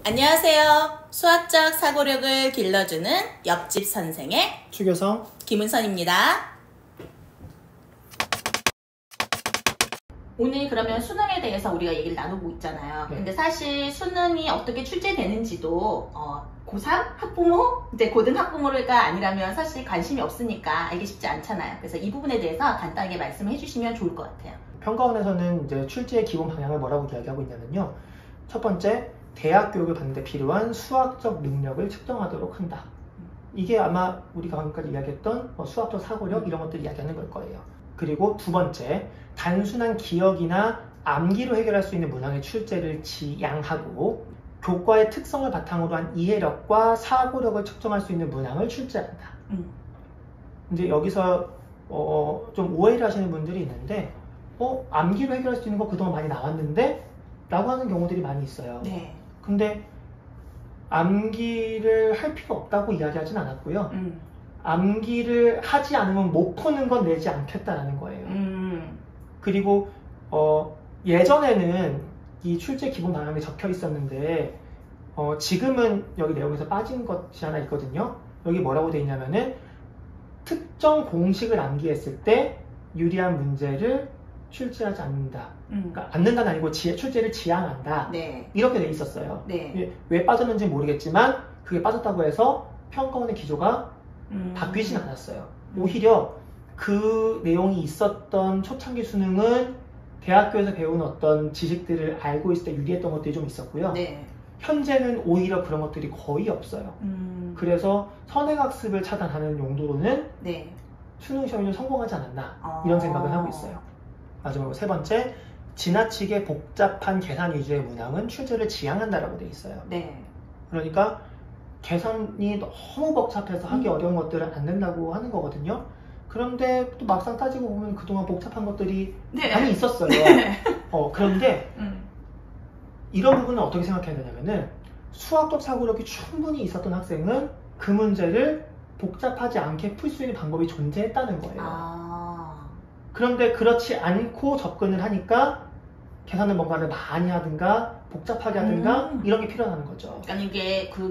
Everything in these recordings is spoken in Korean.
안녕하세요. 수학적 사고력을 길러주는 옆집 선생의 추교성 김은선입니다. 오늘 그러면 수능에 대해서 우리가 얘기를 나누고 있잖아요. 네. 근데 사실 수능이 어떻게 출제되는지도 고3 학부모, 이제 고등 학부모가 아니라면 사실 관심이 없으니까 알기 쉽지 않잖아요. 그래서 이 부분에 대해서 간단하게 말씀을 해주시면 좋을 것 같아요. 평가원에서는 이제 출제의 기본 방향을 뭐라고 이야기하고 있냐면요. 첫 번째, 대학 교육을 받는데 필요한 수학적 능력을 측정하도록 한다. 이게 아마 우리가 방금까지 이야기했던 수학적 사고력 이런 것들 이야기하는 걸 거예요. 그리고 두 번째, 단순한 기억이나 암기로 해결할 수 있는 문항의 출제를 지양하고 교과의 특성을 바탕으로 한 이해력과 사고력을 측정할 수 있는 문항을 출제한다. 이제 여기서 좀 오해를 하시는 분들이 있는데 암기로 해결할 수 있는 거 그동안 많이 나왔는데? 라고 하는 경우들이 많이 있어요. 네. 근데 암기를 할 필요 없다고 이야기하진 않았고요. 암기를 하지 않으면 못 푸는 건 내지 않겠다라는 거예요. 그리고 예전에는 이 출제 기본 방향에 적혀 있었는데 지금은 여기 내용에서 빠진 것이 하나 있거든요. 여기 뭐라고 되어 있냐면은 특정 공식을 암기했을 때 유리한 문제를 출제하지 않는다. 그러니까 않는다는 아니고 출제를 지양한다. 네. 이렇게 돼 있었어요. 네. 왜 빠졌는지 모르겠지만 그게 빠졌다고 해서 평가원의 기조가 바뀌진 않았어요. 오히려 그 내용이 있었던 초창기 수능은 대학교에서 배운 어떤 지식들을 알고 있을 때 유리했던 것들이 좀 있었고요. 네. 현재는 오히려 그런 것들이 거의 없어요. 그래서 선행학습을 차단하는 용도로는 네. 수능 시험이 좀 성공하지 않았나 이런 생각을 하고 있어요. 마지막으로 세 번째, 지나치게 복잡한 계산 위주의 문항은 출제를 지양한다라고 돼 있어요. 네. 그러니까 계산이 너무 복잡해서 하기 어려운 것들은 안 된다고 하는 거거든요. 그런데 또 막상 따지고 보면 그동안 복잡한 것들이 네. 많이 있었어요. 네. 그런데 이런 부분은 어떻게 생각해야 되냐면은 수학적 사고력이 충분히 있었던 학생은 그 문제를 복잡하지 않게 풀 수 있는 방법이 존재했다는 거예요. 그런데 그렇지 않고 접근을 하니까 계산을 뭔가를 많이 하든가 복잡하게 하든가 이런 게 필요하다는 거죠. 그러니까 이게 그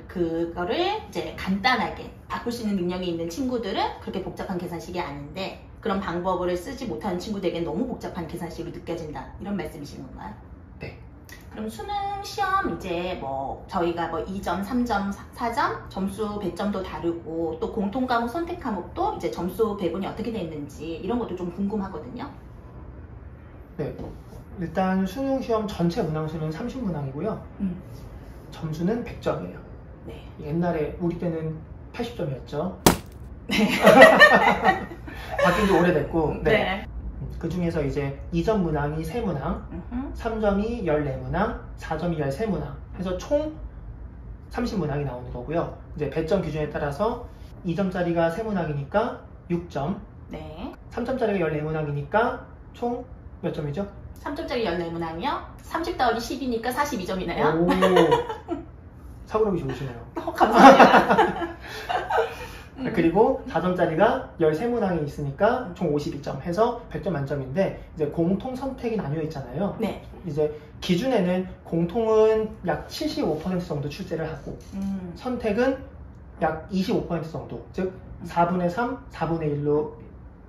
그거를 이제 간단하게 바꿀 수 있는 능력이 있는 친구들은 그렇게 복잡한 계산식이 아닌데 그런 방법을 쓰지 못하는 친구들에게는 너무 복잡한 계산식으로 느껴진다. 이런 말씀이신 건가요? 네. 그럼 수능 시험 이제 저희가 2점, 3점, 4점 점수 배점도 다르고 또 공통 과목 선택 과목도 이제 점수 배분이 어떻게 돼 있는지 이런 것도 좀 궁금하거든요. 네. 일단 수능 시험 전체 문항수는 30문항이고요. 점수는 100점이에요. 네. 옛날에 우리 때는 80점이었죠. 네. 바뀐 지 오래됐고. 네. 네. 그 중에서 이제 2점 문항이 3문항, 3점이 14문항, 4점이 13문항 해서 총 30문항이 나오는 거고요. 이제 배점 기준에 따라서 2점짜리가 3문항이니까 6점, 네. 3점짜리가 14문항이니까 총 몇 점이죠? 3점짜리 14문항이요? 30 더하기 10이니까 42점이네요. 오, 사고력이 좋으시네요. 감사합니다. 그리고 4점짜리가 13문항이 있으니까 총 52점 해서 100점 만점인데 이제 공통 선택이 나뉘어 있잖아요. 네. 이제 기준에는 공통은 약 75% 정도 출제를 하고 선택은 약 25% 정도, 즉 4분의 3, 4분의 1로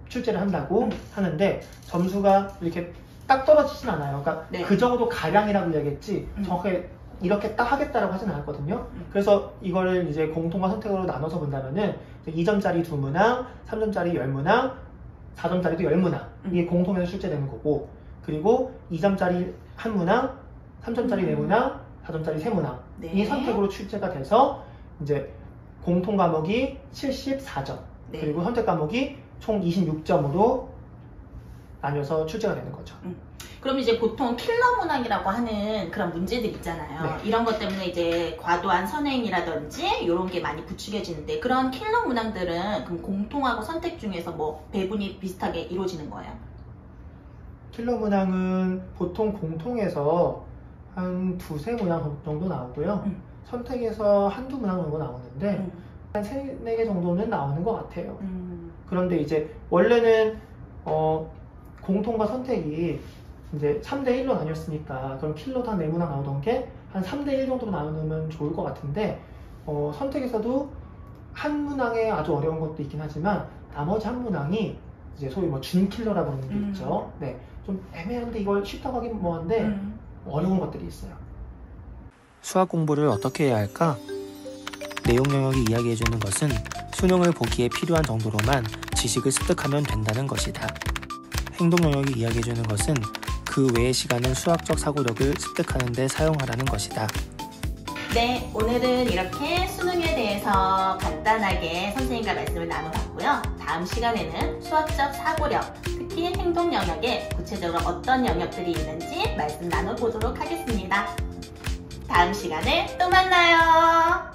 출제를 한다고 하는데 점수가 이렇게 딱 떨어지진 않아요. 그러니까 네. 그 정도 가량이라고 이야기했지 정확하게 이렇게 딱 하겠다라고 하진 않았거든요. 그래서 이거를 이제 공통과 선택으로 나눠서 본다면은 2점짜리 2문항, 3점짜리 10문항, 4점짜리도 10문항 이게 공통에서 출제되는 거고, 그리고 2점짜리 1문항, 3점짜리 4문항, 4점짜리 3문항 네. 이 선택으로 출제가 돼서 이제 공통 과목이 74점, 네. 그리고 선택 과목이 총 26점으로 나뉘어서 출제가 되는 거죠. 그럼 이제 보통 킬러 문항이라고 하는 그런 문제들 있잖아요. 네. 이런 것 때문에 이제 과도한 선행이라든지 이런 게 많이 부추겨지는데 그런 킬러 문항들은 그럼 공통하고 선택 중에서 배분이 비슷하게 이루어지는 거예요? 킬러 문항은 보통 공통에서 한 2~3문항 정도 나오고요. 선택에서 1~2문항 정도 나오는데 한 3~4개 정도는 나오는 것 같아요. 그런데 이제 원래는 공통과 선택이 이제 3대1로 나뉘었으니까 그럼 필러도 한 4문항 나오던 게 한 3대1 정도로 나누면 좋을 것 같은데 선택에서도 한 문항에 아주 어려운 것도 있긴 하지만 나머지 한 문항이 이제 소위 뭐 준킬러라고 하는 게 있죠. 네, 좀 애매한데 이걸 쉽다고 하긴 뭐한데 어려운 것들이 있어요. 수학 공부를 어떻게 해야 할까? 내용 영역이 이야기해주는 것은 수능을 보기에 필요한 정도로만 지식을 습득하면 된다는 것이다. 행동 영역이 이야기해주는 것은 그 외의 시간은 수학적 사고력을 습득하는 데 사용하라는 것이다. 네, 오늘은 이렇게 수능에 대해서 간단하게 선생님과 말씀을 나눠봤고요. 다음 시간에는 수학적 사고력, 특히 행동 영역에 구체적으로 어떤 영역들이 있는지 말씀 나눠보도록 하겠습니다. 다음 시간에 또 만나요.